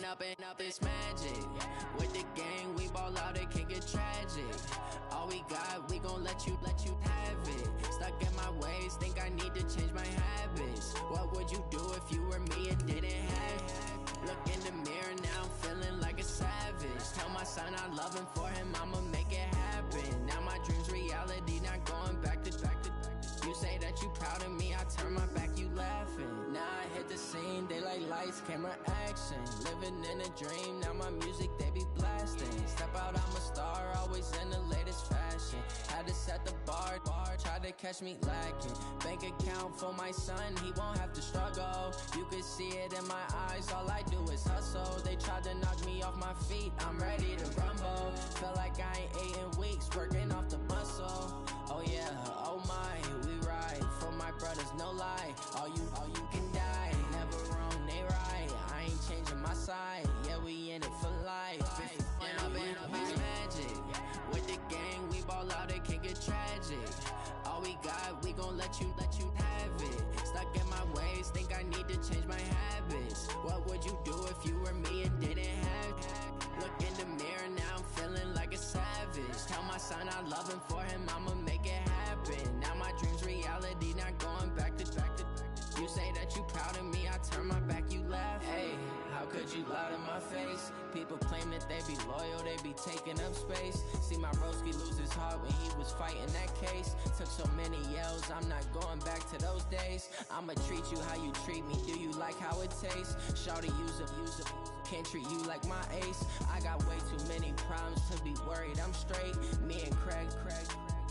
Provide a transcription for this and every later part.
up, it's magic. With the gang, we ball out, it can get tragic. All we got, we gon' let you have it. Stuck in my ways, think I need to change my habits. What would you do if you were me and didn't have it? Look in the mirror, now I'm feeling like a savage. Tell my son I love him, for him I'ma make it happen. Now my dream's reality, not going back to. You say that you proud of me, I turn my back, you laughing. Now I hit the scene, daylight lights, camera action. Living in a dream, now my music they be blasting. Step out, I'm a star, always in the latest fashion. Had to set the bar, try to catch me lacking. Bank account for my son, he won't have to struggle. You could see it in my eyes, all I do is hustle. They tried to knock me off my feet, I'm ready to rumble. Felt like I ain't ate in weeks, working off the muscle. Oh yeah, oh my, we ride for my brothers, no lie. All you can die, never wrong, they right. I ain't changing my side, yeah, we in it for life. And up, it's magic. With the gang, we ball out, it can get tragic. All we got, we gon' let you have it. Stuck in my ways, think I need to change my habits. What would you do if you were me and didn't have it? Look in the mirror, now I'm feeling like a savage. Tell my son I love him, for him I'ma make it happen. Now my dream's reality, not going back to. You say that you proud of me, I turn my back, you laugh. Hey, how could you lie to my face? People claim that they be loyal, they be taking up space. See my broski lose his heart when he was fighting that case. Took so many yells, I'm not going back to those days. I'ma treat you how you treat me, do you like how it tastes? Shawty, use up, can't treat you like my ace. I got way too many problems to be worried, I'm straight. Me and Craig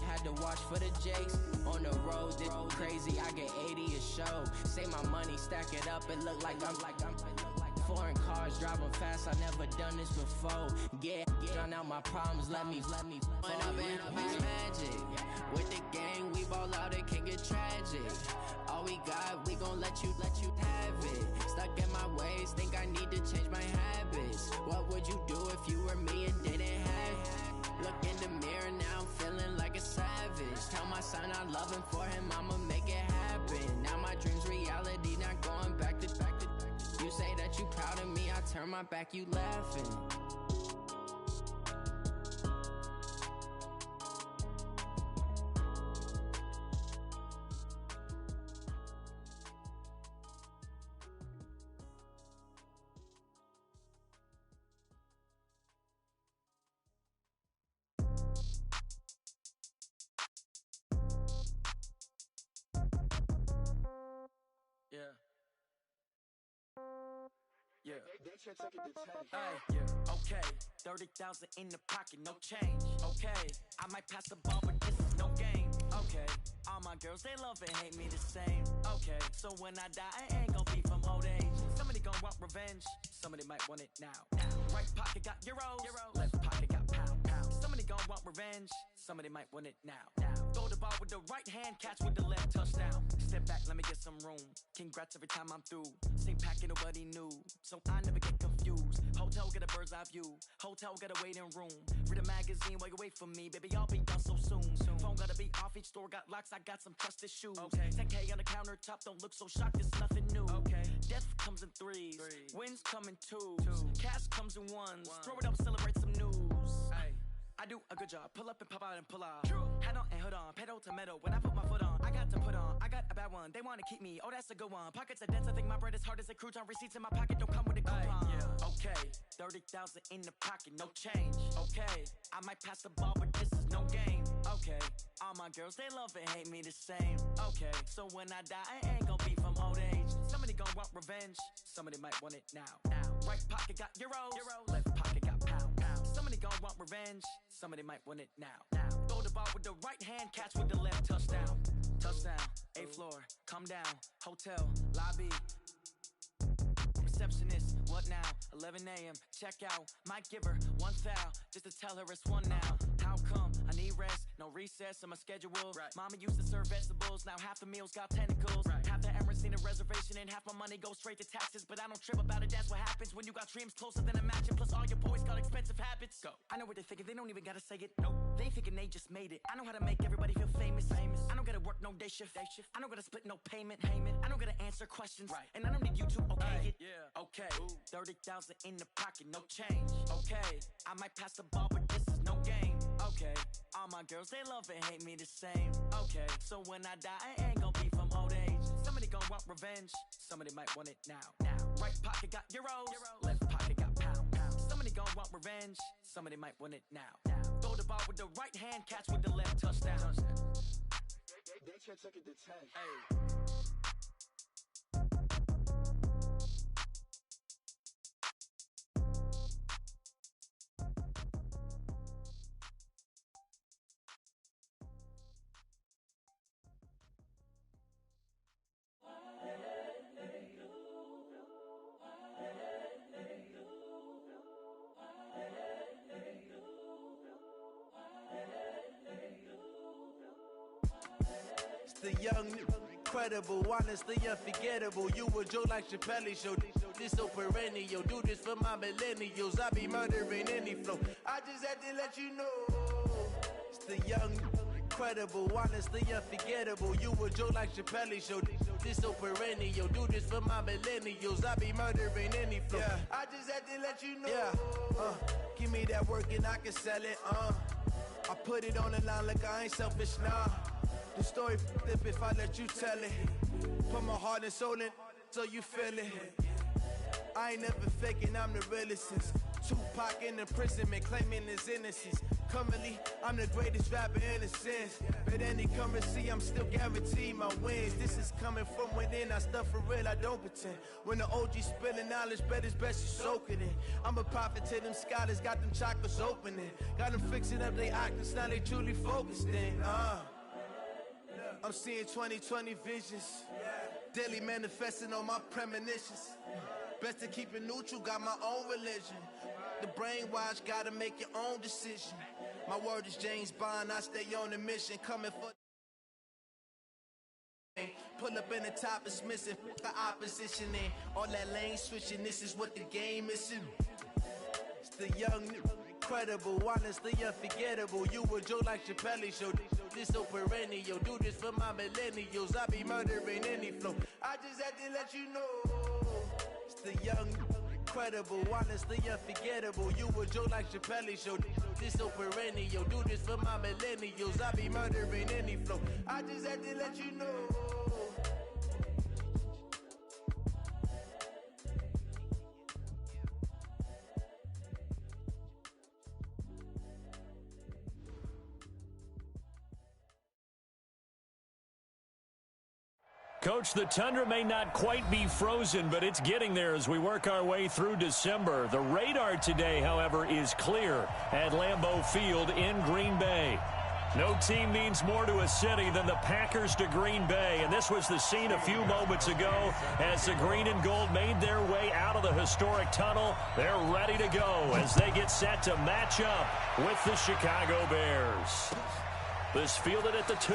had to watch for the Jakes. On the road, this crazy, I get 80 a show. Say my money, stack it up, it look like I'm foreign cars, driving fast, I never done this before. Yeah, drown out my problems, let me fall. And up, it's magic. With the gang, we ball out, it can get tragic. All we got, we gon' let you have it. Stuck in my ways, think I need to change my habits. What would you do if you were me and didn't have it? Look in the mirror, now I'm feeling like a savage. Tell my son I love him, for him I'ma make it happen. Now my dream's reality, not going back to. You say that you proud of me, I turn my back, you laughing. Yeah. Yeah. Hey, yeah. Okay. 30,000 in the pocket, no change. Okay. I might pass the ball, but this is no game. Okay. All my girls, they love and hate me the same. Okay. So when I die, I ain't gon' be from old age. Somebody gon' want revenge. Somebody might want it now. Right pocket got euros. Left pocket got pound. Somebody gon' want revenge. Somebody might want it now. Throw the ball with the right hand, catch with the left, touchdown. Step back, let me get some room. Congrats every time I'm through. Same packet, nobody knew, so I never get confused. Hotel get a bird's eye view. Hotel got a waiting room. Read a magazine while you wait for me, baby. I'll be done so soon. Phone gotta be off. Each store got locks. I got some trusted shoes. Okay. 10K on the countertop. Don't look so shocked. It's nothing new. Okay. Death comes in threes. Wins come in twos. Cash comes in ones. Throw it up, celebrate some news. Ay. I do a good job, pull up and pop out and pull off. True. Hat on and hood on, pedal to metal. When I put my foot on, I got to put on. I got a bad one, they wanna keep me. Oh, that's a good one. Pockets are dense, I think my bread is hard as a crouton. Receipts in my pocket don't come with a coupon. Yeah. Okay, 30,000 in the pocket, no change. Okay, I might pass the ball, but this is no game. Okay, all my girls, they love and hate me the same. Okay, so when I die, I ain't gon' be from old age. Somebody gon' want revenge. Somebody might want it now. Right pocket got euros. Left pocket got pound. Somebody gon' want revenge. Somebody might want it now. Throw the ball with the right hand, catch with the left, touchdown. Touchdown, 8th floor, come down, hotel, lobby. Receptionist, what now? 11 a.m., check out. Might give her one foul, just to tell her it's one now. How come? I need rest, no recess in my schedule. Right. Mama used to serve vegetables, now half the meals got tentacles. Right. Half the Emirates need a reservation and half my money goes straight to taxes. But I don't trip about it, that's what happens when you got dreams closer than a match. Plus all your boys got expensive habits. Go. I know what they're thinking, they don't even gotta say it. Nope. They thinking they just made it. I know how to make everybody feel famous. I know don't gotta work no day shift. I don't gotta split no payment. I don't gotta answer questions. And I don't need you to okay it. Okay, 30,000 in the pocket, no change. Okay, I might pass the ball, but this is no game. Okay, all my girls, they love and hate me the same. Okay, so when I die, I ain't gonna be from old age. Somebody gon' want revenge, somebody might want it now. Right pocket got euros, left pocket got pound. Somebody gon' want revenge, somebody might want it now. Throw the ball with the right hand, catch with the left, touchdown. They check it to 10. Hey. The young, incredible, honestly unforgettable. You a Joe like Chappelle show. This so perennial. Do this for my millennials. I be murdering any flow. I just had to let you know. It's the young, incredible, honestly unforgettable. You a Joe like Chappelle show. This so perennial. Do this for my millennials. I be murdering any flow. Yeah. I just had to let you know. Yeah. Give me that work and I can sell it. I put it on the line like I ain't selfish, nah. The story flip if I let you tell it. Put my heart and soul in so you feel it. I ain't never faking, I'm the realest since Tupac in imprisonment, claiming his innocence. Currently, I'm the greatest rapper in a sense. But any currency, I'm still guaranteed my wins. This is coming from within, I stuff for real, I don't pretend. When the OG spilling knowledge, bet it's best you soak it in. I'm a prophet to them scholars, got them chakras opening. Got them fixing up they octaves, now they truly focused in. I'm seeing 2020 visions. Daily manifesting on my premonitions. Best to keep it neutral, got my own religion. The brainwash, gotta make your own decision. My word is James Bond, I stay on a mission. Coming for pull up in the top, it's missing. The opposition in all that lane switching. This is what the game is. It's the young, incredible, honestly unforgettable. You a Joe like Chappelle show. This so perennial. Do this for my millennials. I be murdering any flow. I just had to let you know. It's the young, incredible, honestly unforgettable. You a Joe like Chappelle show. This so perennial. Do this for my millennials. I be murdering any flow. I just had to let you know. Coach, the Tundra may not quite be frozen, but it's getting there as we work our way through December. The radar today, however, is clear at Lambeau Field in Green Bay. No team means more to a city than the Packers to Green Bay, and this was the scene a few moments ago as the green and gold made their way out of the historic tunnel. They're ready to go as they get set to match up with the Chicago Bears. This fielded at the 2.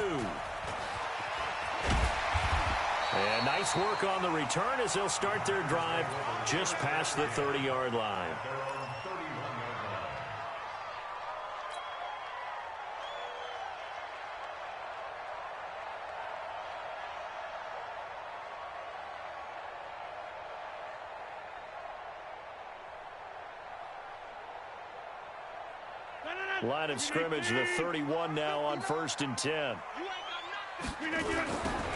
And nice work on the return as they'll start their drive just past the 30-yard line. Line of scrimmage, the 31 now on 1st and 10.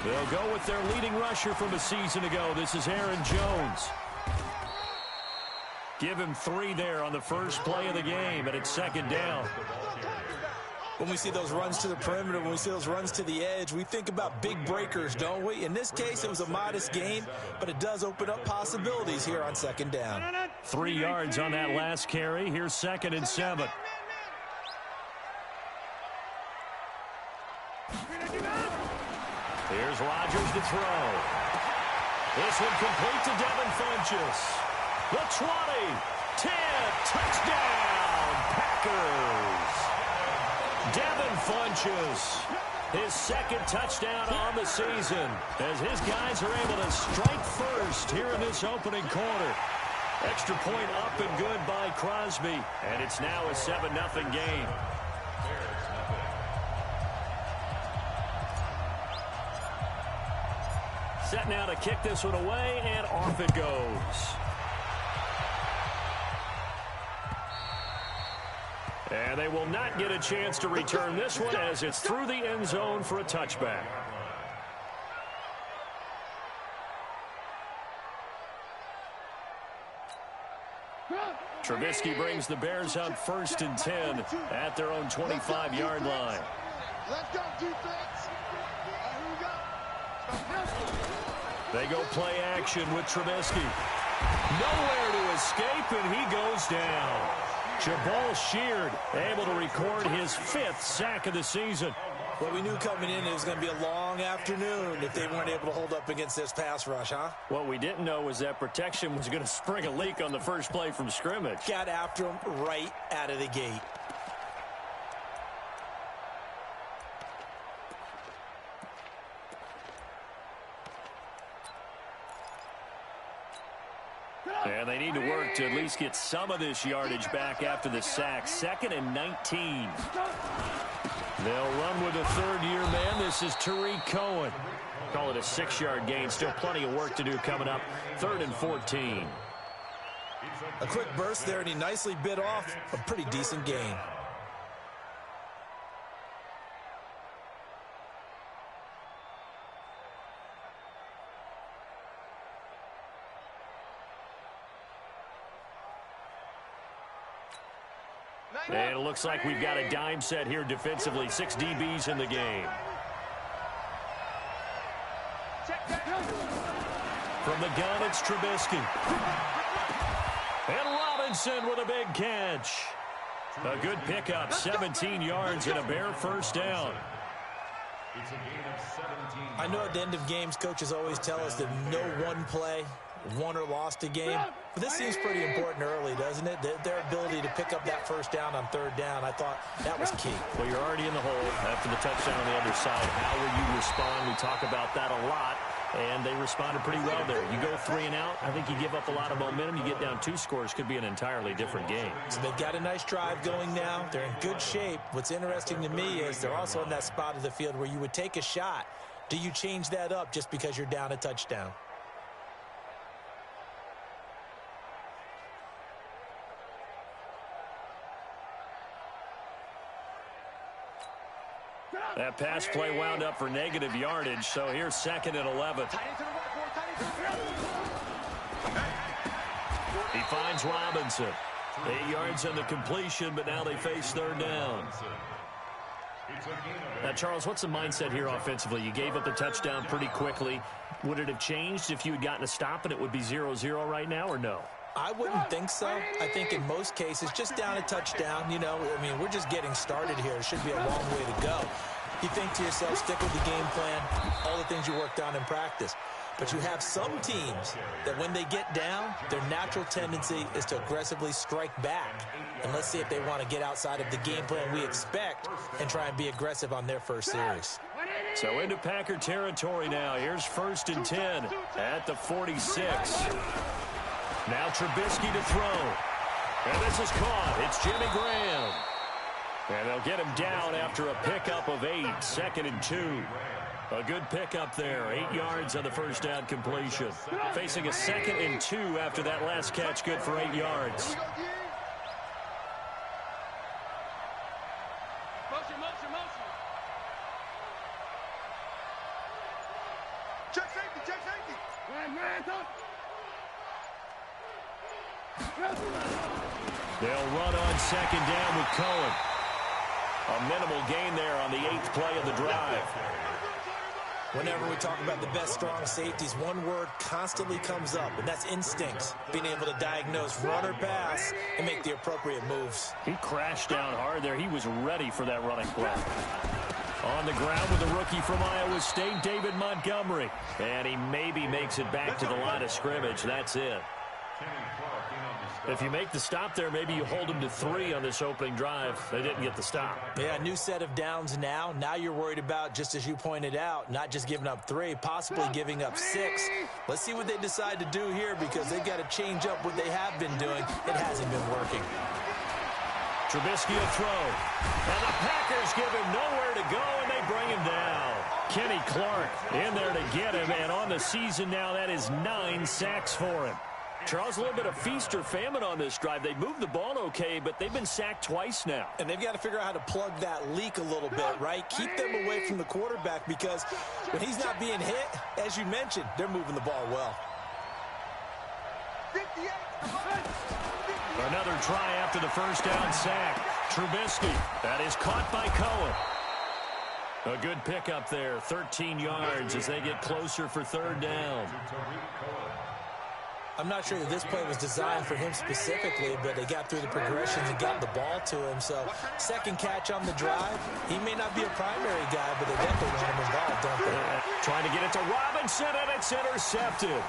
They'll go with their leading rusher from a season ago. This is Aaron Jones. Give him 3 there on the first play of the game, and it's 2nd down. When we see those runs to the perimeter, when we see those runs to the edge, we think about big breakers, don't we? In this case, it was a modest gain, but it does open up possibilities here on 2nd down. 3 yards on that last carry. Here's 2nd and 7. Here's Rodgers to throw. This one complete to Devin Funchess. The 20, 10, touchdown, Packers. Devin Funchess, his 2nd touchdown on the season as his guys are able to strike first here in this opening quarter. Extra point up and good by Crosby, and it's now a 7-0 game. Set now to kick this one away, and off it goes. And they will not get a chance to return this one as it's through the end zone for a touchback. Trubisky brings the Bears up 1st and 10 at their own 25-yard line. Let's go, defense. They go play action with Trubisky. Nowhere to escape, and he goes down. Jabal Sheard able to record his 5th sack of the season. Well, we knew coming in it was going to be a long afternoon if they weren't able to hold up against this pass rush, huh? What we didn't know was that protection was going to spring a leak on the first play from scrimmage. Got after him right out of the gate. And they need to work to at least get some of this yardage back after the sack. 2nd and 19. They'll run with a 3rd-year man. This is Tariq Cohen. Call it a 6-yard gain. Still plenty of work to do coming up. 3rd and 14. A quick burst there, and he nicely bit off a pretty decent gain. And it looks like we've got a dime set here defensively. 6 DBs in the game. From the gun, it's Trubisky. And Robinson with a big catch. A good pickup, 17 yards and a Bear first down. I know at the end of games, coaches always tell us that no one play won or lost a game. But this seems pretty important early, doesn't it? Their ability to pick up that first down on 3rd down, I thought that was key. Well, you're already in the hole after the touchdown on the other side. How will you respond? We talk about that a lot, and they responded pretty well there. You go 3 and out, I think you give up a lot of momentum. You get down 2 scores, could be an entirely different game. So they've got a nice drive going now. They're in good shape. What's interesting to me is they're also in that spot of the field where you would take a shot. Do you change that up just because you're down a touchdown? That pass play wound up for negative yardage, so here's 2nd and 11. He finds Robinson. 8 yards on the completion, but now they face 3rd down. Now, Charles, what's the mindset here offensively? You gave up the touchdown pretty quickly. Would it have changed if you had gotten a stop and it would be 0-0 right now, or no? I wouldn't think so. I think in most cases, just down a touchdown, you know, I mean, we're just getting started here. It should be a long way to go. You think to yourself, stick with the game plan, all the things you worked on in practice. But you have some teams that when they get down, their natural tendency is to aggressively strike back. And let's see if they want to get outside of the game plan we expect and try and be aggressive on their first series. So into Packer territory now. Here's 1st and 10 at the 46. Now Trubisky to throw. And this is caught. It's Jimmy Graham. And they'll get him down after a pickup of 8. 2nd and 2. A good pickup there. 8 yards on the first down completion. Facing a 2nd and 2 after that last catch. Good for 8 yards. Motion. Check safety. They'll run on 2nd down with Cohen. A minimal gain there on the 8th play of the drive. Whenever we talk about the best strong safeties, one word constantly comes up, and that's instincts. Being able to diagnose run or pass and make the appropriate moves. He crashed down hard there. He was ready for that running play. On the ground with the rookie from Iowa State, David Montgomery. And he maybe makes it back to the line of scrimmage. That's it. If you make the stop there, maybe you hold them to 3 on this opening drive. They didn't get the stop. Yeah, new set of downs now. Now you're worried about, just as you pointed out, not just giving up 3, possibly giving up 6. Let's see what they decide to do here because they've got to change up what they have been doing. It hasn't been working. Trubisky will throw. And the Packers give him nowhere to go, and they bring him down. Kenny Clark in there to get him, and on the season now, that is 9 sacks for him. Charles, a little bit of feast or famine on this drive. They moved the ball okay, but they've been sacked twice now. And they've got to figure out how to plug that leak a little bit, right? Keep them away from the quarterback because when he's not being hit, as you mentioned, they're moving the ball well. Another try after the first down sack. Trubisky, that is caught by Cohen. A good pickup there, 13 yards as they get closer for third down. I'm not sure that this play was designed for him specifically, but they got through the progressions and got the ball to him. So, second catch on the drive. He may not be a primary guy, but they definitely want him involved, don't they? Trying to get it to Robinson, and it's intercepted.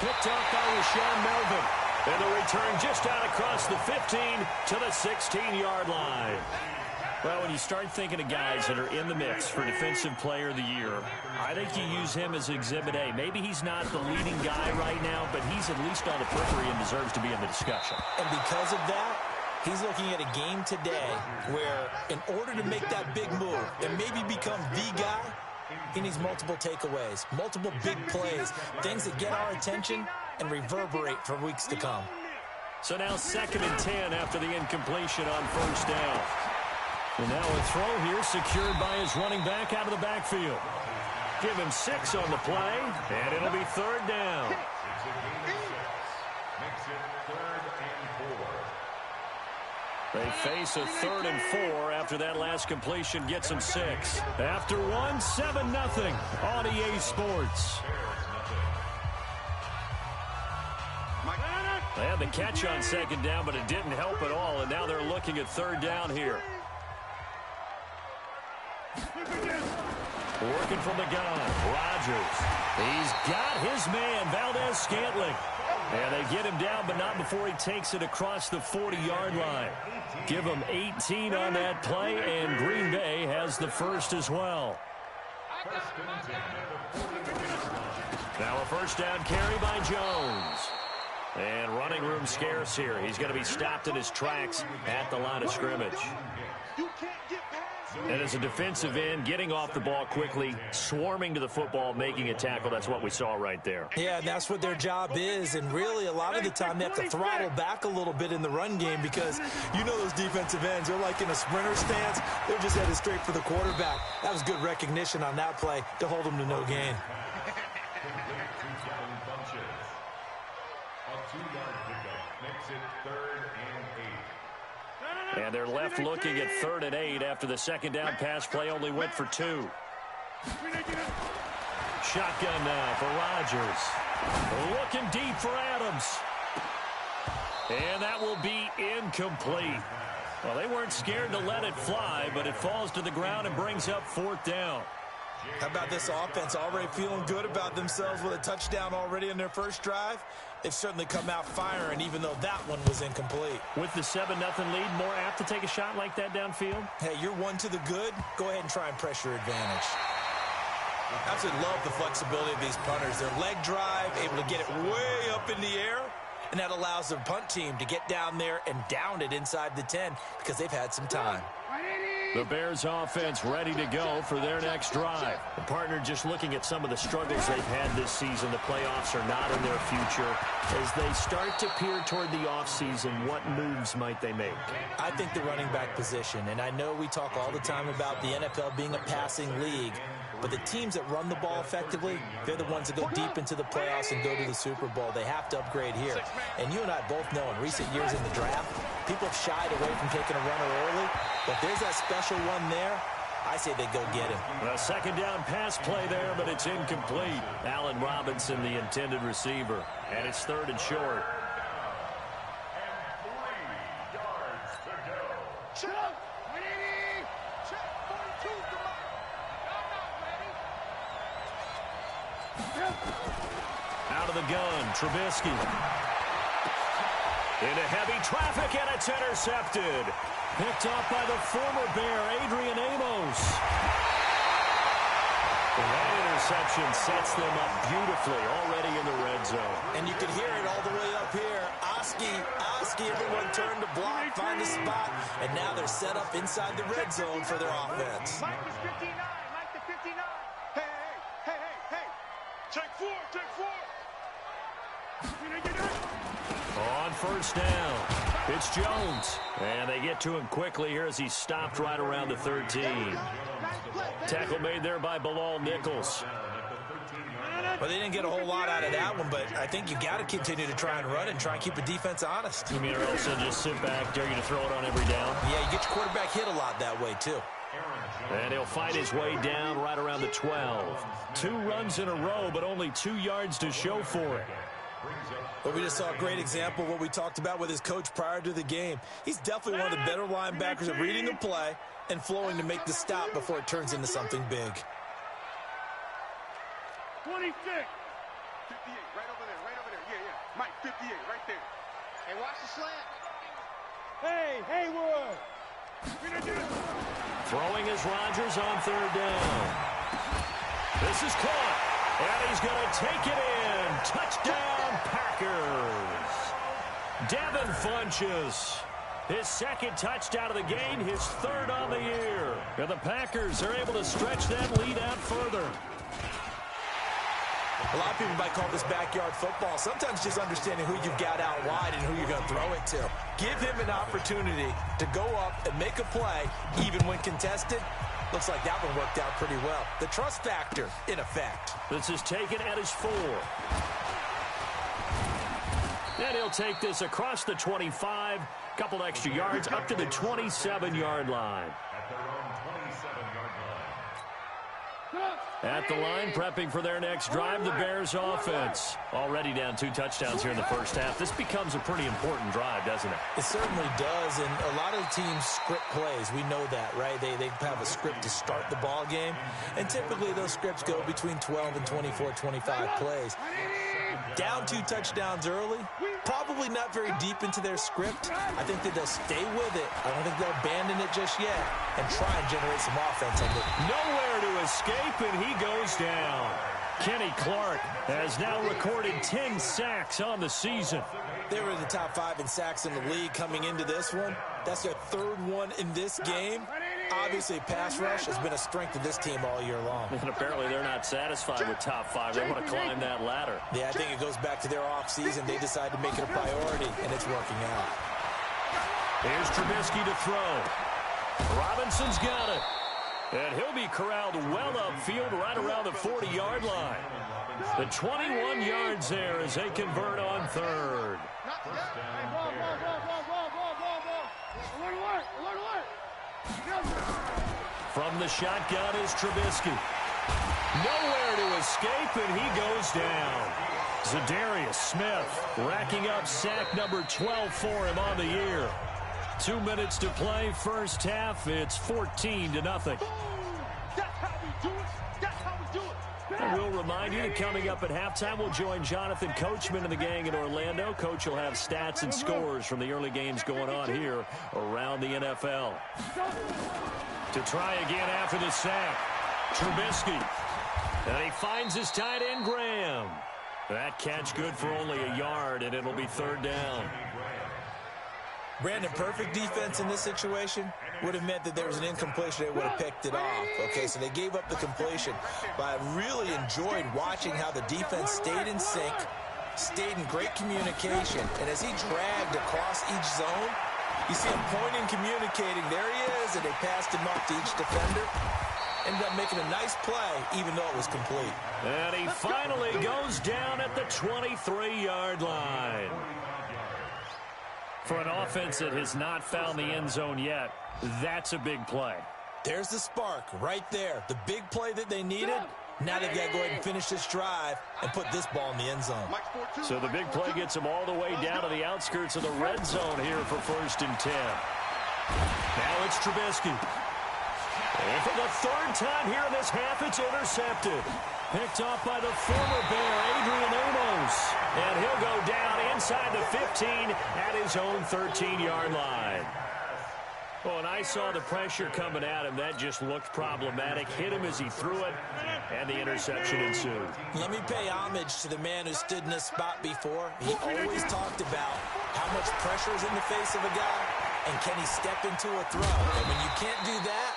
Picked up by Rashaan Melvin. And the return just out across the 15 to the 16-yard line. Well, when you start thinking of guys that are in the mix for Defensive Player of the Year, I think you use him as Exhibit A. Maybe he's not the leading guy right now, but he's at least on the periphery and deserves to be in the discussion. And because of that, he's looking at a game today where in order to make that big move and maybe become the guy, he needs multiple takeaways, multiple big plays, things that get our attention and reverberate for weeks to come. So now 2nd and 10 after the incompletion on first down. And now a throw here secured by his running back out of the backfield. Give him 6 on the play, and it'll be third down. They face a 3rd and 4 after that last completion gets him 6. After one, 7-0 on EA Sports. They had the catch on 2nd down, but it didn't help at all, and now they're looking at 3rd down here. Working from the gun, Rodgers. He's got his man, Valdez-Scantling. And they get him down, but not before he takes it across the 40-yard line. Give him 18 on that play, and Green Bay has the first as well. Now a first down carry by Jones. And running room scarce here. He's going to be stopped in his tracks at the line of scrimmage. And as a defensive end, getting off the ball quickly, swarming to the football, making a tackle, that's what we saw right there. Yeah, and that's what their job is. And really, a lot of the time, they have to throttle back a little bit in the run game because you know those defensive ends, they're like in a sprinter stance. They're just headed straight for the quarterback. That was good recognition on that play to hold them to no gain. And they're left looking at 3rd and 8 after the 2nd down pass play only went for 2. Shotgun now for Rodgers. Looking deep for Adams. And that will be incomplete. Well, they weren't scared to let it fly, but it falls to the ground and brings up 4th down. How about this offense already feeling good about themselves with a touchdown already in their first drive? They've certainly come out firing, even though that one was incomplete. With the 7-0 lead, more apt to take a shot like that downfield? Hey, you're one to the good. Go ahead and try and press your advantage. I absolutely love the flexibility of these punters. Their leg drive, able to get it way up in the air, and that allows their punt team to get down there and down it inside the 10 because they've had some time. The Bears offense ready to go for their next drive. The partner just looking at some of the struggles they've had this season. The playoffs are not in their future. As they start to peer toward the offseason, what moves might they make? I think the running back position, and I know we talk all the time about the NFL being a passing league, but the teams that run the ball effectively, they're the ones that go deep into the playoffs and go to the Super Bowl. They have to upgrade here. And you and I both know in recent years in the draft, people have shied away from taking a runner early. But if there's that special one there, I say they go get him. A 2nd down pass play there, but it's incomplete. Allen Robinson, the intended receiver. And it's 3rd and short. Out of the gun, Trubisky. Into heavy traffic, and it's intercepted. Picked off by the former Bear, Adrian Amos. That interception sets them up beautifully already in the red zone. And you can hear it all the way up here. Oski, everyone turned to block, find a spot, and now they're set up inside the red zone for their offense. Mike is 59, Mike the 59. Hey. Take four. On first down, it's Jones. And they get to him quickly here as he stopped right around the 13. Tackle made there by Bilal Nichols. Well, they didn't get a whole lot out of that one, but I think you got to continue to try and run and try and keep the defense honest. You mean or else they'll just sit back, dare you to throw it on every down? Yeah, you get your quarterback hit a lot that way, too. And he'll fight his way down right around the 12. 2 runs in a row, but only 2 yards to show for it. But we just saw a great example of what we talked about with his coach prior to the game. He's definitely one of the better linebackers at reading the play and flowing to make the stop before it turns into something big. 26. 58, right over there. Yeah. Mike, 58, right there. Hey, watch the slant. Hey, Haywood. Throwing is Rodgers on 3rd down. This is caught, and he's going to take it in. Touchdown, Packers. Devin Funchess, his 2nd touchdown of the game, his 3rd on the year. And the Packers are able to stretch that lead out further. A lot of people might call this backyard football. Sometimes just understanding who you've got out wide and who you're going to throw it to. Give him an opportunity to go up and make a play, even when contested. Looks like that one worked out pretty well. The trust factor, in effect. This is taken at his 4. And he'll take this across the 25. Couple extra yards up to the 27-yard line. At the line, prepping for their next drive, the Bears offense. Already down 2 touchdowns here in the first half. This becomes a pretty important drive, doesn't it? It certainly does, and a lot of teams script plays. We know that, right? They have a script to start the ball game, and typically those scripts go between 12 and 24, 25 plays. Down 2 touchdowns early, probably not very deep into their script. I think that they'll stay with it. I don't think they'll abandon it just yet and try and generate some offense. Nowhere to escape, and he goes down. Kenny Clark has now recorded 10 sacks on the season. They were in the top 5 in sacks in the league coming into this one. That's their 3rd one in this game. Obviously, pass rush has been a strength of this team all year long. And apparently they're not satisfied with top 5. They want to climb that ladder. Yeah, I think it goes back to their offseason. They decided to make it a priority, and it's working out. Here's Trubisky to throw. Robinson's got it. And he'll be corralled well upfield right around the 40-yard line. The 21 yards there as they convert on 3rd. From the shotgun is Trubisky. Nowhere to escape, and he goes down. Zadarius Smith racking up sack number 12 for him on the year. 2 minutes to play, first half. It's 14-0. That's how we do it. That's how we do it. And we'll remind you that coming up at halftime, we'll join Jonathan Coachman and the gang in Orlando. Coach will have stats and scores from the early games going on here around the NFL. To try again after the sack, Trubisky. And he finds his tight end, Graham. That catch good for only a yard, and it'll be 3rd down. Brandon, perfect defense in this situation would have meant that there was an incompletion. They would have picked it off. Okay, so they gave up the completion. But I really enjoyed watching how the defense stayed in sync, stayed in great communication. And as he dragged across each zone, you see him pointing, communicating. There he is, and they passed him off to each defender. Ended up making a nice play, even though it was complete. And he finally goes down at the 23-yard line. For an offense that has not found the end zone yet, that's a big play. There's the spark right there. The big play that they needed. Now they've got to go ahead and finish this drive and put this ball in the end zone. So the big play gets them all the way down to the outskirts of the red zone here for 1st and 10. Now it's Trubisky. And for the 3rd time here in this half, it's intercepted. Picked off by the former Bear, Adrian Amos. And he'll go down inside the 15 at his own 13-yard line. Well, and I saw the pressure coming at him. That just looked problematic. Hit him as he threw it, and the interception ensued. Let me pay homage to the man who stood in this spot before. He always talked about how much pressure is in the face of a guy, and can he step into a throw. And when you can't do that,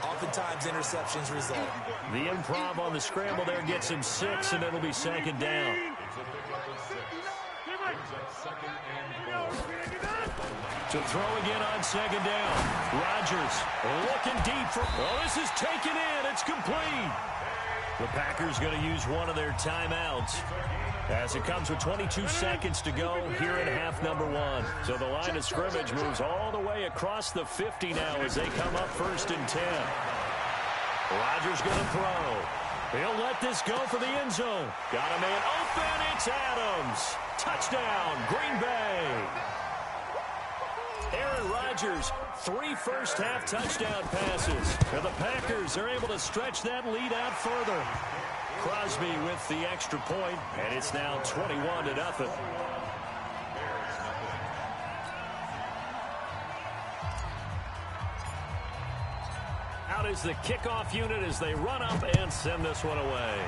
oftentimes interceptions result. The improv on the scramble there gets him 6, and it'll be second down. To throw again on second down. Rodgers looking deep. This is taken in. It's complete. The Packers going to use one of their timeouts as it comes with 22 seconds to go here in half number 1. So the line of scrimmage moves all the way across the 50 now as they come up 1st and 10. Rodgers going to throw. He'll let this go for the end zone. Got a man open. It's Adams. Touchdown, Green Bay. Aaron Rodgers, 3 first-half touchdown passes. And the Packers are able to stretch that lead out further. Crosby with the extra point, and it's now 21-0. Out is the kickoff unit as they run up and send this one away.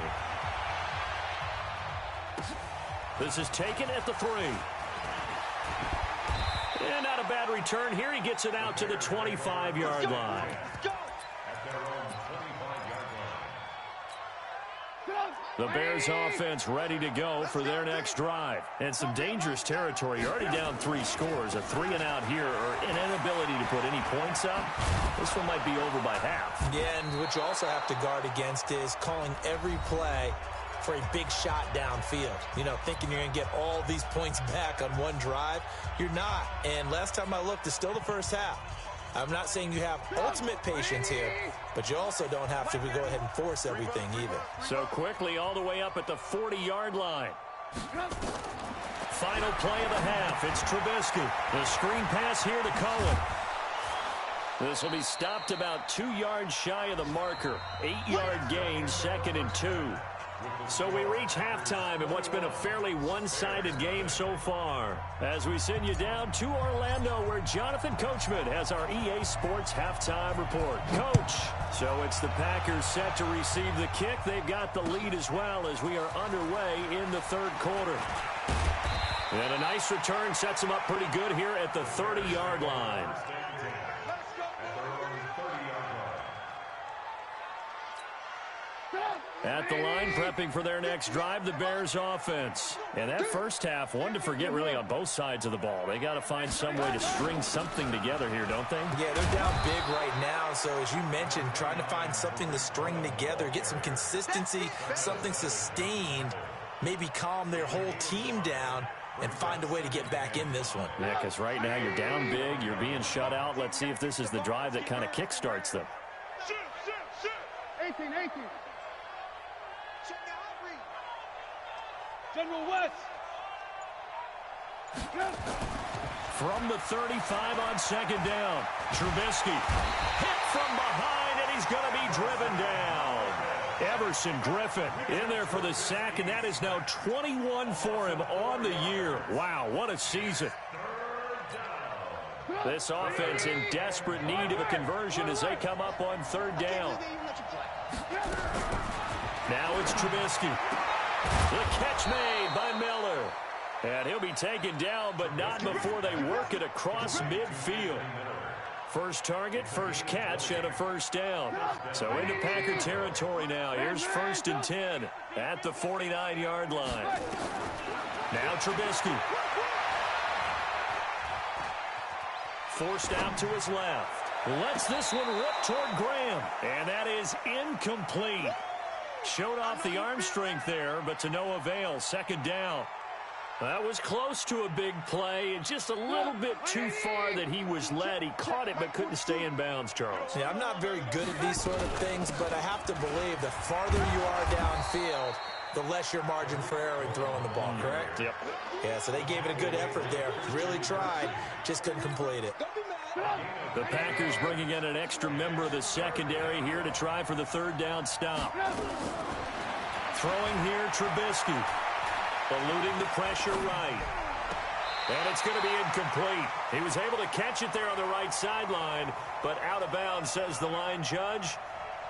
This is taken at the 3. And not a bad return here. He gets it out to the 25-yard line. The Bears offense ready to go for their next drive. And some dangerous territory. You're already down 3 scores. A 3-and-out here or an inability to put any points up. This one might be over by half. Yeah, and what you also have to guard against is calling every play for a big shot downfield. You know, thinking you're going to get all these points back on one drive. You're not. And last time I looked, it's still the first half. I'm not saying you have ultimate patience here, but you also don't have to go ahead and force everything either. So quickly all the way up at the 40-yard line. Final play of the half. It's Trubisky. The screen pass here to Cohen. This will be stopped about 2 yards shy of the marker. 8-yard gain, 2nd and 2. So we reach halftime in what's been a fairly one-sided game so far. As we send you down to Orlando, where Jonathan Coachman has our EA Sports halftime report. Coach, so it's the Packers set to receive the kick. They've got the lead as well as we are underway in the 3rd quarter. And a nice return sets them up pretty good here at the 30-yard line. At the line, prepping for their next drive, the Bears offense. And that first half, one to forget really on both sides of the ball. They got to find some way to string something together here, don't they? Yeah, they're down big right now. So as you mentioned, trying to find something to string together, get some consistency, something sustained, maybe calm their whole team down and find a way to get back in this one. Yeah, because right now you're down big, you're being shut out. Let's see if this is the drive that kind of kickstarts them. 18. General West. From the 35 on 2nd down, Trubisky hit from behind, and he's going to be driven down. Everson Griffin in there for the sack, and that is now 21 for him on the year. Wow, what a season. This offense in desperate need of a conversion as they come up on 3rd down. Now it's Trubisky. The catch made by Miller. And he'll be taken down, but not before they work it across midfield. First target, first catch, and a 1st down. So into Packer territory now. Here's 1st and 10 at the 49-yard line. Now Trubisky. Forced out to his left. Lets this one rip toward Graham. And that is incomplete. Showed off the arm strength there, but to no avail. 2nd down. That was close to a big play, and just a little bit too far that he was led. He caught it, but couldn't stay in bounds, Charles. Yeah, I'm not very good at these sort of things, but I have to believe the farther you are downfield, the less your margin for error in throwing the ball, correct? Yep. Yeah, so they gave it a good effort there. Really tried, just couldn't complete it. The Packers bringing in an extra member of the secondary here to try for the 3rd down stop. Throwing here, Trubisky. Eluding the pressure right. And it's going to be incomplete. He was able to catch it there on the right sideline, but out of bounds, says the line judge.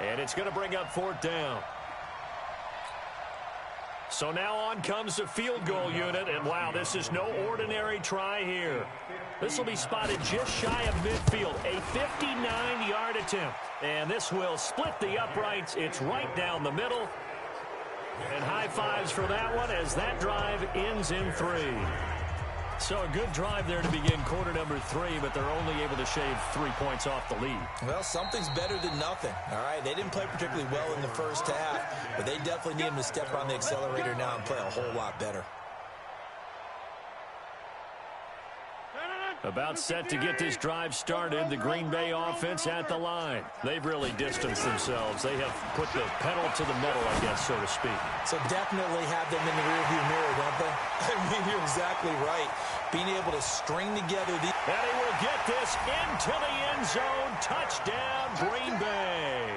And it's going to bring up 4th down. So now on comes the field goal unit, and wow, this is no ordinary try here. This will be spotted just shy of midfield, a 59-yard attempt. And this will split the uprights. It's right down the middle. And high fives for that one as that drive ends in 3. So a good drive there to begin quarter number 3, but they're only able to shave 3 points off the lead. Well, something's better than nothing, all right? They didn't play particularly well in the first half, but they definitely need them to step on the accelerator now and play a whole lot better. About set to get this drive started, the Green Bay offense at the line. They've really distanced themselves. They have put the pedal to the metal, I guess, so to speak. So definitely have them in the rearview mirror, don't they? I mean, you're exactly right. Being able to string together the... And he will get this into the end zone. Touchdown, Green Bay.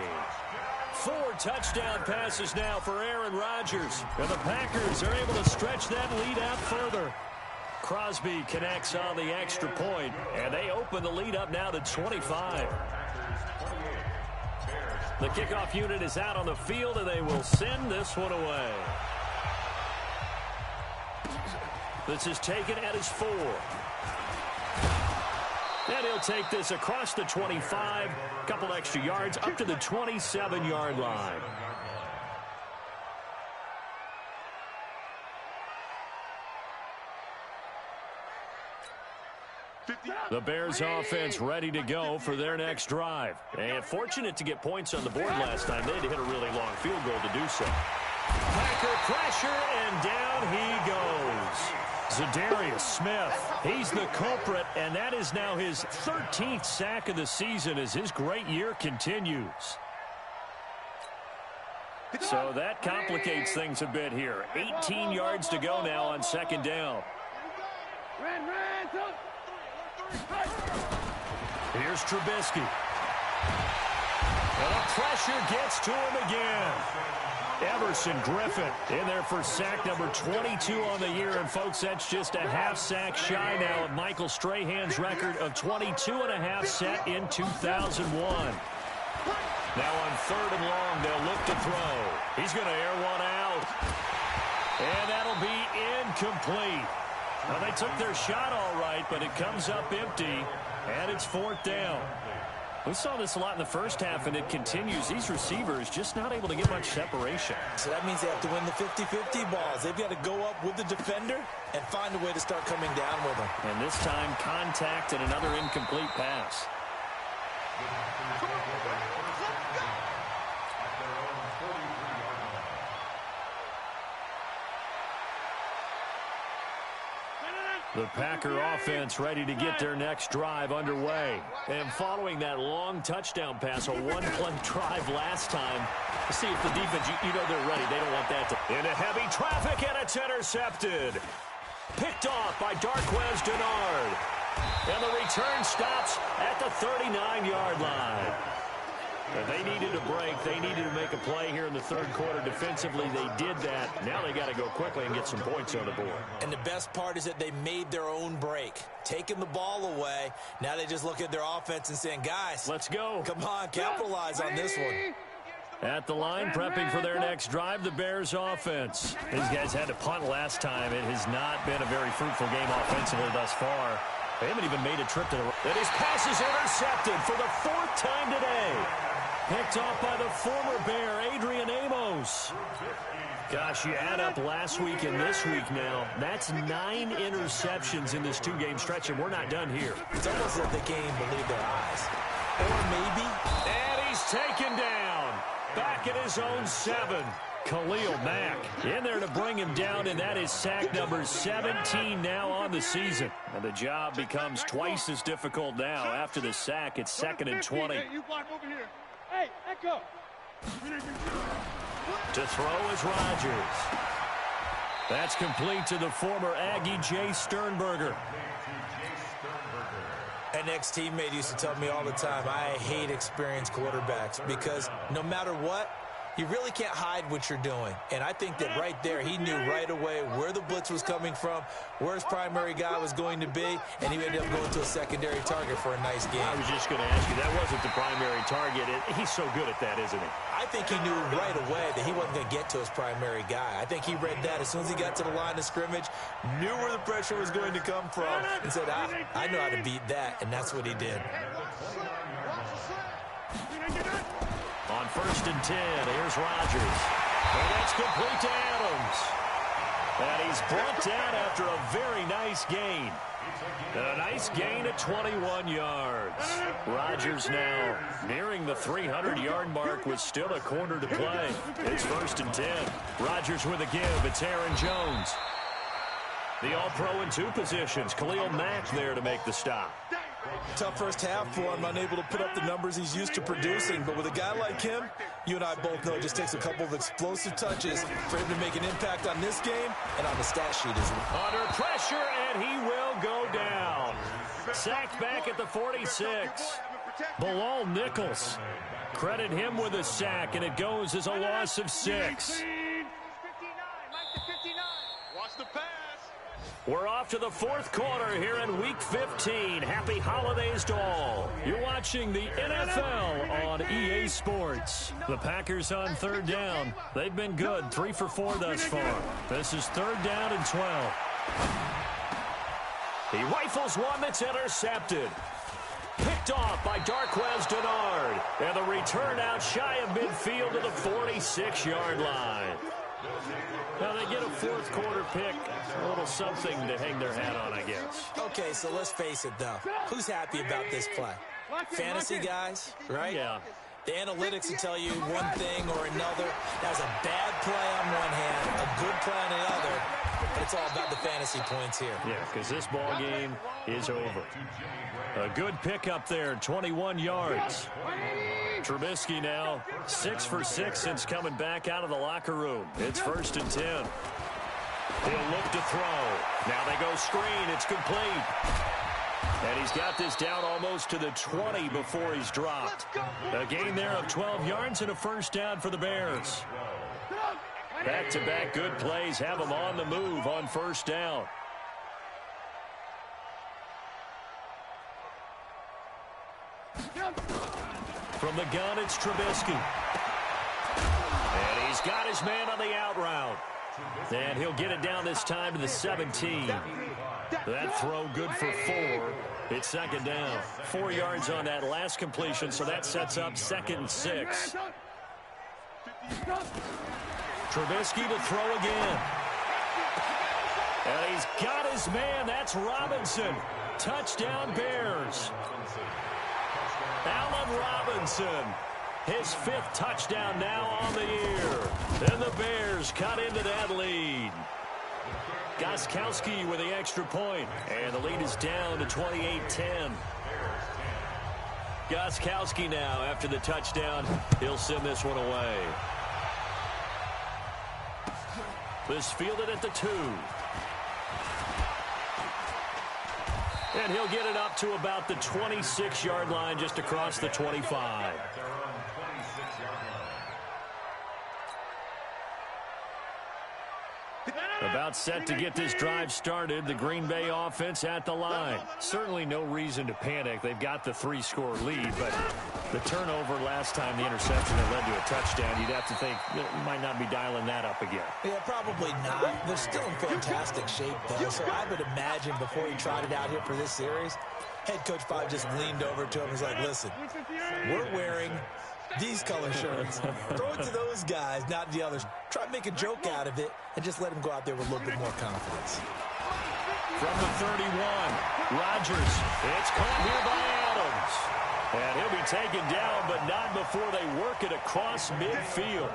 4 touchdown passes now for Aaron Rodgers. And the Packers are able to stretch that lead out further. Crosby connects on the extra point, and they open the lead up now to 25. The kickoff unit is out on the field, and they will send this one away. This is taken at his 4. And he'll take this across the 25, a couple extra yards, up to the 27-yard line. The Bears offense ready to go for their next drive. And fortunate to get points on the board last time. They had to hit a really long field goal to do so. Packer pressure, and down he goes. Zadarius Smith, he's the culprit, and that is now his 13th sack of the season as his great year continues. So that complicates things a bit here. 18 yards to go now on 2nd down. Here's Trubisky. And the pressure gets to him again. Everson Griffin in there for sack number 22 on the year. And, folks, that's just a half sack shy now of Michael Strahan's record of 22.5 set in 2001. Now on 3rd and long, they'll look to throw. He's going to air one out. And that'll be incomplete. Well, they took their shot all right, but it comes up empty, and it's 4th down. We saw this a lot in the first half, and it continues. These receivers just not able to get much separation. So that means they have to win the 50-50 balls. They've got to go up with the defender and find a way to start coming down with them. And this time, contact and another incomplete pass. The Packer offense ready to get their next drive underway. And following that long touchdown pass, a one-play drive last time, let's see if the defense, you know they're ready. They don't want that to... Into heavy traffic, and it's intercepted. Picked off by Darqueze Dennard. And the return stops at the 39-yard line. And they needed a break. They needed to make a play here in the 3rd quarter. Defensively, they did that. Now they got to go quickly and get some points on the board. And the best part is that they made their own break. Taking the ball away. Now they just look at their offense and saying, guys, let's go. Come on, capitalize on this one. At the line, prepping for their next drive, the Bears offense. These guys had to punt last time. It has not been a very fruitful game offensively thus far. They haven't even made a trip to the... And his pass is intercepted for the 4th time today. Picked off by the former Bear, Adrian Amos. Gosh, you add up last week and this week now. That's 9 interceptions in this 2-game stretch, and we're not done here. It's almost like they can't even believe their eyes. Or maybe... And he's taken down. Back at his own 7. Khalil Mack in there to bring him down, and that is sack number 17 now on the season. And the job becomes twice as difficult now. After the sack, it's 2nd and 20. Hey, you block over here. Hey, Echo. To throw is Rodgers. That's complete to the former Aggie, Jay Sternberger. An ex-teammate used to tell me all the time, I hate experienced quarterbacks because no matter what, You really can't hide what you're doing. And I think that right there, he knew right away where the blitz was coming from, where his primary guy was going to be, and he ended up going to a secondary target for a nice game. I was just going to ask you, that wasn't the primary target. He's so good at that, isn't he? I think he knew right away that he wasn't going to get to his primary guy. I think he read that as soon as he got to the line of scrimmage, knew where the pressure was going to come from, and said, I know how to beat that, and that's what he did. On 1st and 10, here's Rodgers. And that's complete to Adams. And he's brought down after a very nice gain. And a nice gain at 21 yards. Rodgers now nearing the 300-yard mark with still a quarter to play. It's 1st and 10. Rodgers with a give. It's Aaron Jones. The All-Pro in 2 positions. Khalil Mack there to make the stop. Tough first half for him, unable to put up the numbers he's used to producing. But with a guy like him, you and I both know it just takes a couple of explosive touches for him to make an impact on this game and on the stat sheet as well. Under pressure, and he will go down. Sacked back at the 46. Bilal Nichols. Credit him with a sack, and it goes as a loss of 6. Watch the pass. We're off to the 4th quarter here in Week 15. Happy holidays to all. You're watching the NFL on EA Sports. The Packers on 3rd down. They've been good, 3 for 4 thus far. This is 3rd down and 12. He rifles one that's intercepted. Picked off by Darqueze Dennard. And the return out shy of midfield to the 46-yard line. Now they get a 4th quarter pick, a little something to hang their hat on, I guess. Okay, so let's face it, though. Who's happy about this play? Fantasy guys, right? Yeah. The analytics will tell you one thing or another. That's a bad play on one hand, a good play on the other, but it's all about the fantasy points here. Yeah, because this ball game is over. A good pickup there, 21 yards. Trubisky now 6 for 6 since coming back out of the locker room. It's 1st and 10. He'll look to throw. Now they go screen. It's complete. And he's got this down almost to the 20 before he's dropped. A gain there of 12 yards and a 1st down for the Bears. Back-to-back good plays have them on the move on 1st down. From the gun, it's Trubisky. And he's got his man on the out route. And he'll get it down this time to the 17. That throw good for 4. It's 2nd down. 4 yards on that last completion, so that sets up 2nd and 6. Trubisky to throw again. And he's got his man. That's Robinson. Touchdown Bears. Allen Robinson, his 5th touchdown now on the year. And the Bears cut into that lead. Gostkowski with the extra point. And the lead is down to 28-10. Gostkowski now, after the touchdown, he'll send this one away. This fielded at the 2. And he'll get it up to about the 26-yard line, just across the 25. About set to get this drive started. The Green Bay offense at the line. Certainly no reason to panic. They've got the 3-score lead, but the turnover last time, the interception that led to a touchdown, you'd have to think you might not be dialing that up again. Yeah, probably not. They're still in fantastic shape, though, so I would imagine before he trotted out here for this series, head coach probably just leaned over to him and was like, listen, we're wearing these color shirts. Throw it to those guys, not the others. Try to make a joke out of it and just let them go out there with a little bit more confidence. From the 31, Rodgers. It's caught here by Adams. And he'll be taken down, but not before they work it across midfield.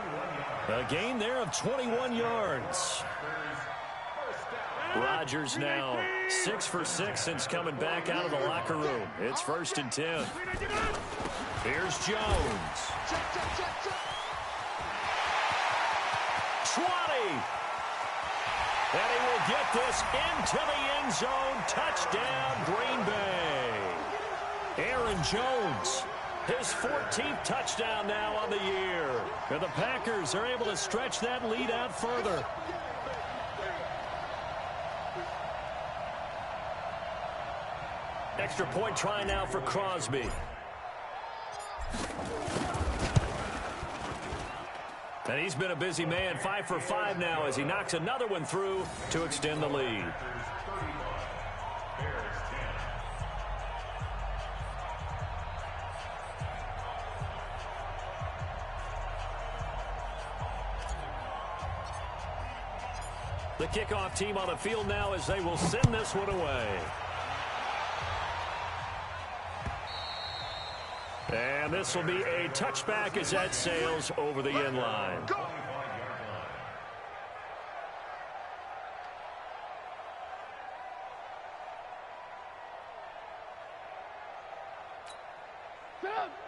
A gain there of 21 yards. Rodgers now 6 for 6 since coming back out of the locker room. It's 1st and 10. Here's Jones. 20. And he will get this into the end zone. Touchdown, Green Bay. Aaron Jones His 14th touchdown now on the year. And the Packers are able to stretch that lead out further. Extra point try now for Crosby. And he's been a busy man, 5 for 5 now as he knocks another one through to extend the lead. The kickoff team on the field now as they will send this one away. And this will be a touchback as that sails over the end line.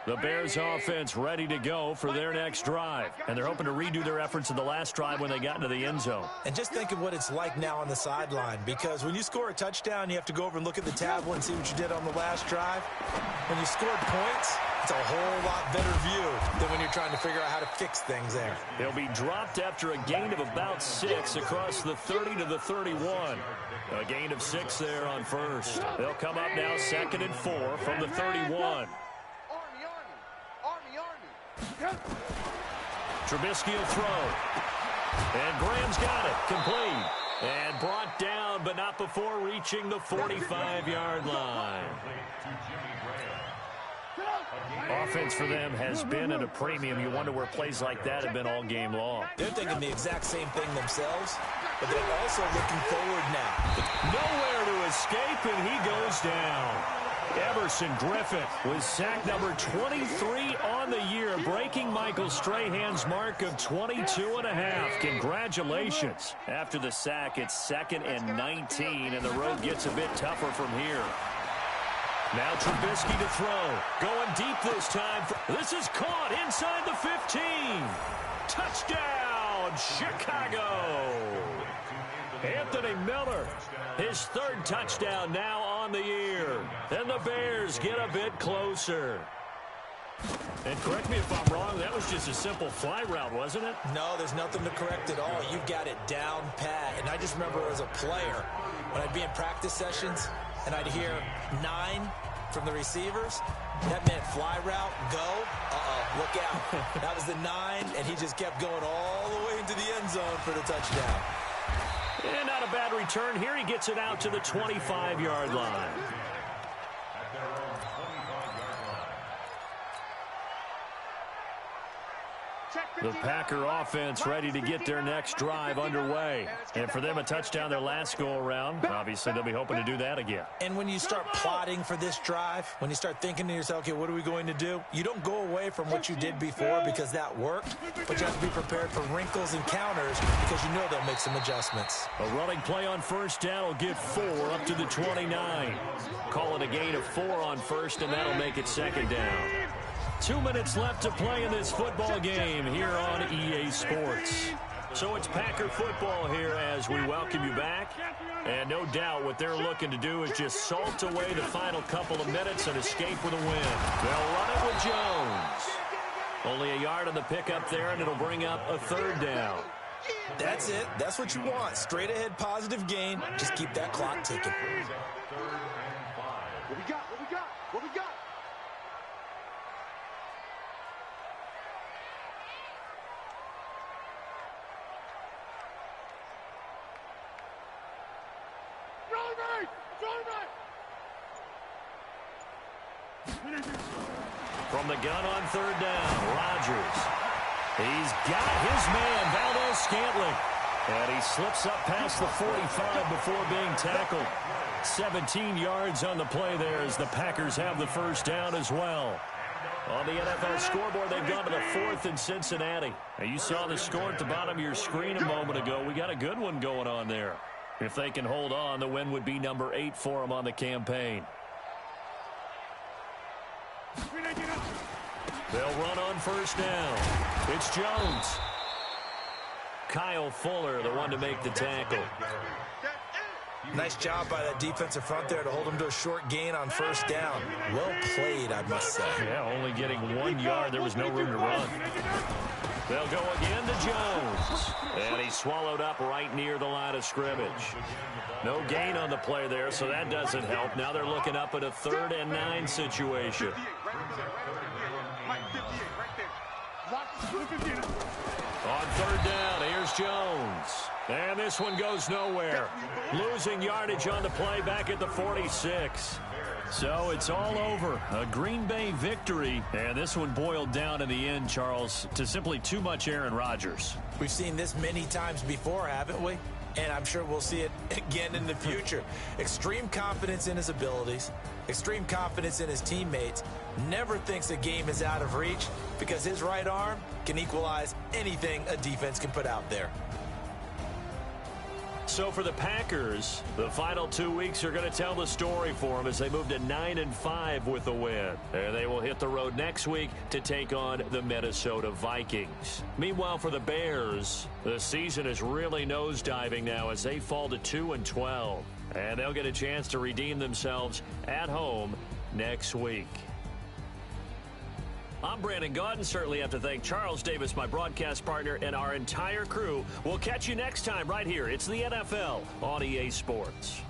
The Bears offense ready to go for their next drive. And they're hoping to redo their efforts in the last drive when they got into the end zone. And just think of what it's like now on the sideline, because when you score a touchdown, you have to go over and look at the tablet and see what you did on the last drive. When you scored points, it's a whole lot better view than when you're trying to figure out how to fix things there. He'll be dropped after a gain of about 6 across the 30 to the 31. A gain of 6 there on first. They'll come up now 2nd and 4 from the 31. Trubisky will throw. And Graham's got it. Complete. And brought down, but not before reaching the 45-yard line. Offense for them has been at a premium. You wonder where plays like that have been all game long. They're thinking the exact same thing themselves, but they're also looking forward now. Nowhere to escape, and he goes down. Everson Griffith with sack number 23 on the year, breaking Michael Strahan's mark of 22.5. Congratulations. After the sack, it's 2nd and 19, and the road gets a bit tougher from here. Now Trubisky to throw. Going deep this time. This is caught inside the 15. Touchdown, Chicago. Anthony Miller, his 3rd touchdown now on the year. And the Bears get a bit closer. And correct me if I'm wrong, that was just a simple fly route, wasn't it? No, there's nothing to correct at all. You've got it down pat. And I just remember as a player, when I'd be in practice sessions and I'd hear 9 from the receivers, that meant fly route, go. Look out. That was the 9, and he just kept going all the way into the end zone for the touchdown. And not a bad return here. He gets it out to the 25-yard line. The Packer offense ready to get their next drive underway. And for them, a touchdown their last go-around. Obviously, they'll be hoping to do that again. And when you start plotting for this drive, when you start thinking to yourself, okay, what are we going to do? You don't go away from what you did before because that worked, but you have to be prepared for wrinkles and counters because you know they'll make some adjustments. A running play on first down will get 4 up to the 29. Call it a gain of 4 on first, and that'll make it 2nd down. 2 minutes left to play in this football game here on EA Sports. So it's Packer football here as we welcome you back. And no doubt what they're looking to do is just salt away the final couple of minutes and escape with a win. They'll run it with Jones. Only a yard on the pickup there, and it'll bring up a 3rd down. That's it. That's what you want. Straight ahead positive gain. Just keep that clock ticking. What we got? What we got? What we got? From the gun on 3rd down, Rodgers. He's got his man, Valdes-Scantling. And he slips up past the 45 before being tackled. 17 yards on the play there as the Packers have the first down as well. On the NFL scoreboard, they've gone to the 4th in Cincinnati. Now, you saw the score at the bottom of your screen a moment ago. We got a good one going on there. If they can hold on, the win would be number 8 for them on the campaign. They'll run on first down. It's Jones. Kyle Fuller, the one to make the tackle. Nice job by that defensive front there to hold him to a short gain on first down. Well played, I must say. Yeah, only getting 1 yard. There was no room to run. They'll go again to Jones. And he's swallowed up right near the line of scrimmage. No gain on the play there, so that doesn't help. Now they're looking up at a 3rd and 9 situation. On 3rd down, here's Jones. And this one goes nowhere. Losing yardage on the play back at the 46. So it's all over. A Green Bay victory. And this one boiled down in the end, Charles, to simply too much Aaron Rodgers. We've seen this many times before, haven't we? And I'm sure we'll see it again in the future. Extreme confidence in his abilities, extreme confidence in his teammates, never thinks a game is out of reach because his right arm can equalize anything a defense can put out there. So for the Packers, the final 2 weeks are going to tell the story for them as they move to 9-5 with a win. And they will hit the road next week to take on the Minnesota Vikings. Meanwhile, for the Bears, the season is really nosediving now as they fall to 2-12. And they'll get a chance to redeem themselves at home next week. I'm Brandon Gaudin. Certainly have to thank Charles Davis, my broadcast partner, and our entire crew. We'll catch you next time right here. It's the NFL on EA Sports.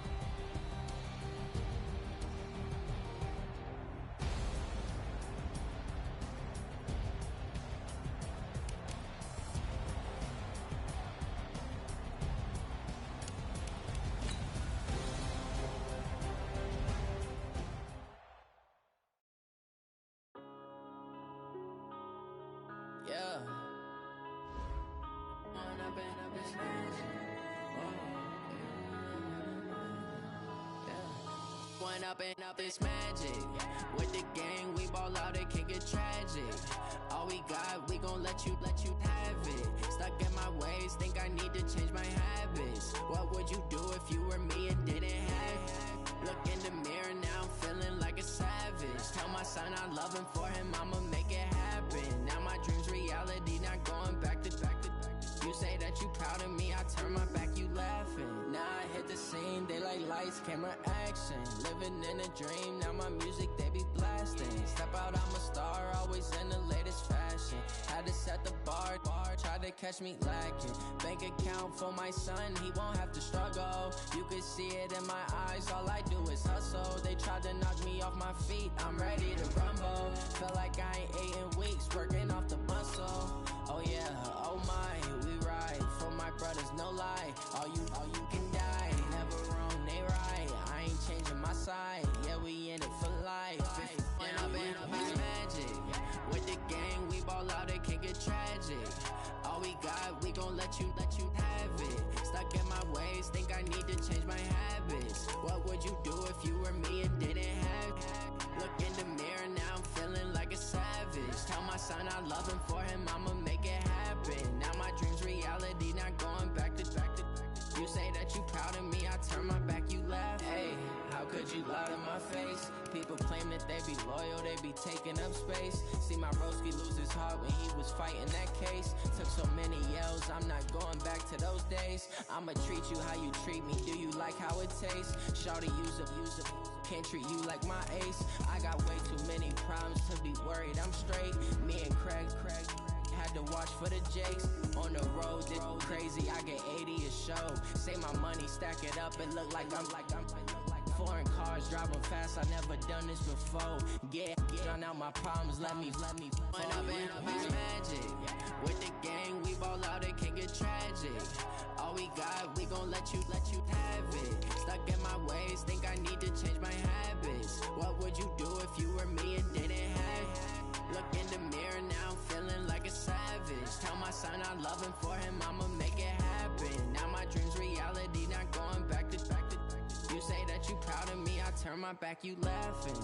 Up this magic with the gang, we ball out, it can get tragic. All we got, we gon' let you have it. Stuck in my ways, think I need to change my habits. What would you do if you were me and didn't have it? Look in the mirror now, I'm feeling like a savage. Tell my son I love him, for him I'ma make it happen. Now my dreams reality, not going back to. You say that you proud of me, I turn my back, you laughing. Now I hit the scene, they like lights, camera, action. Living in a dream, now my music, they be blasting. Step out, I'm a star, always in the latest fashion. Had to set the bar, try to catch me lacking. Bank account for my son, he won't have to struggle. You can see it in my eyes, all I do is hustle. They tried to knock me off my feet, I'm ready to rumble. Feel like I ain't ate in weeks, working off the muscle. Oh yeah, oh my, we ride for my brothers, no lie. All you can die, never wrong, they right. I ain't changing my side, yeah, we in it for life. When up it's magic with the gang, we ball out, it can get tragic. All we got, we gon' let you have it. Stuck in my ways, think I need to change my habits. What would you do if you were me and didn't have it? Look in the mirror now, I'm feeling like a savage. Tell my son I love him, for him I'ma make it happen. Now my dreams reality, not going back to. You say that you proud of me, I turn my back, you laugh. Hey, how could you lie to my face? People claim that they be loyal, they be taking up space. See my broski lose his heart when he was fighting that case. Took so many yells, I'm not going back to those days. I'ma treat you how you treat me, do you like how it tastes? Shawty, use up, can't treat you like my ace. I got way too many problems to be worried, I'm straight. Me and Craig had to watch for the Jakes. On the road, this crazy, I get 80 a show. Say my money, stack it up, it look like I'm foreign cars, driving fast, I never done this before. Drown out my problems, let me When up it's magic with the gang, we ball out, it can get tragic. All we got, we gon' let you have it. Stuck in my ways, think I need to change my habits. What would you do if you were me and didn't have it? Look in the mirror now, I'm feeling like a savage. Tell my son I love him, for him I'ma make it happen. Now my dreams reality, not going back to. You say that you proud of me, I turn my back, you laughing.